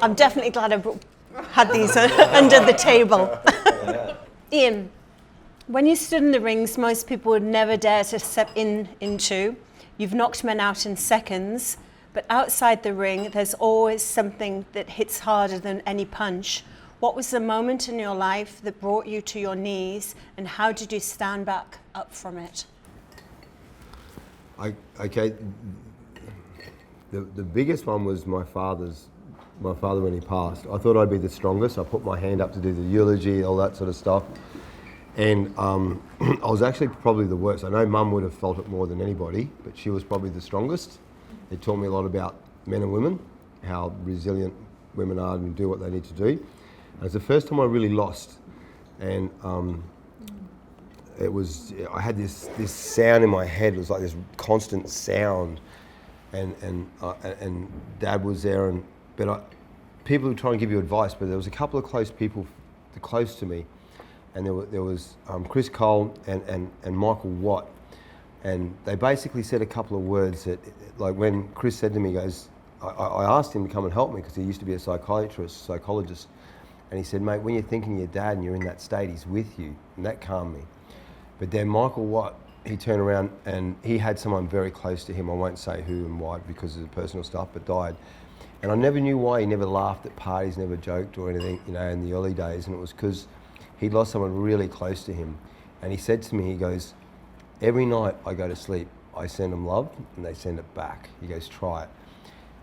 I'm definitely glad I had these under the table. Ian, when you stood in the rings, most people would never dare to step into. You've knocked men out in seconds, but outside the ring, there's always something that hits harder than any punch. What was the moment in your life that brought you to your knees, and how did you stand back up from it? The biggest one was my father when he passed. I thought I'd be the strongest. I put my hand up to do the eulogy, all that sort of stuff. And I was actually probably the worst. I know Mum would have felt it more than anybody, but she was probably the strongest. It taught me a lot about men and women, how resilient women are and do what they need to do. And it's the first time I really lost. And I had this sound in my head. It was like this constant sound. And Dad was there, people would try and give you advice, but there was a couple of close people close to me. And there was Chris Cole and Michael Watt. And they basically said a couple of words that, like when Chris said to me, he goes, I asked him to come and help me because he used to be a psychologist. And he said, mate, when you're thinking of your dad and you're in that state, he's with you. And that calmed me. But then Michael Watt, he turned around and he had someone very close to him. I won't say who and why because of the personal stuff, but died. And I never knew why. He never laughed at parties, never joked or anything, in the early days. And it was because he'd lost someone really close to him. And he said to me, he goes, every night I go to sleep, I send them love and they send it back. He goes, try it.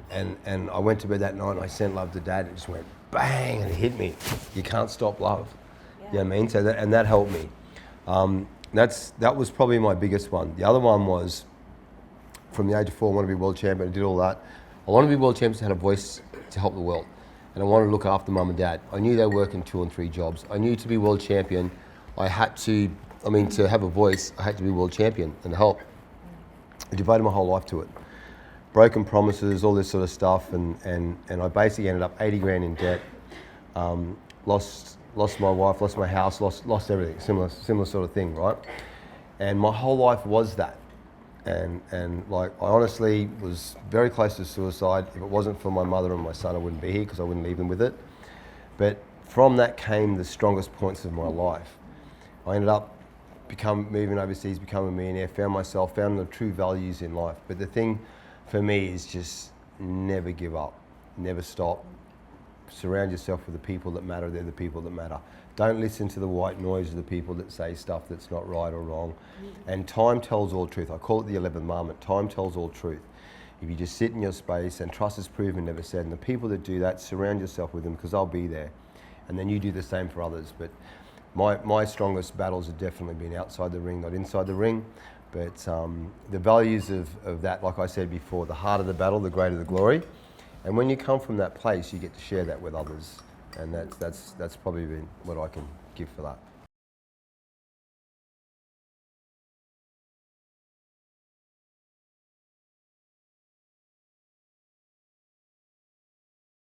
And I went to bed that night and I sent love to Dad. It just went bang and it hit me. You can't stop love. Yeah. You know what I mean? So that helped me. That was probably my biggest one. The other one was from the age of 4, I wanted to be world champion. I did all that. I wanted to be world champion, so I had a voice to help the world. And I wanted to look after Mum and Dad. I knew they were working 2 and 3 jobs. I knew to be world champion, to have a voice, I had to be world champion and help. I devoted my whole life to it. Broken promises, all this sort of stuff, and I basically ended up 80 grand in debt. Lost my wife, lost my house, lost everything, similar sort of thing, right? And my whole life was that. And like, I honestly was very close to suicide. If it wasn't for my mother and my son, I wouldn't be here because I wouldn't leave them with it. But from that came the strongest points of my life. I ended up moving overseas, becoming a millionaire, found the true values in life. But the thing for me is just never give up, never stop. Surround yourself with the people that matter. They're the people that matter. Don't listen to the white noise of the people that say stuff that's not right or wrong. And time tells all truth. I call it the 11th commandment. Time tells all truth. If you just sit in your space, and trust is proven, never said. And the people that do that, surround yourself with them because I'll be there. And then you do the same for others. But my strongest battles have definitely been outside the ring, not inside the ring. But the values of that, like I said before, the harder the battle, the greater the glory. And when you come from that place, you get to share that with others. And that's probably been what I can give for that.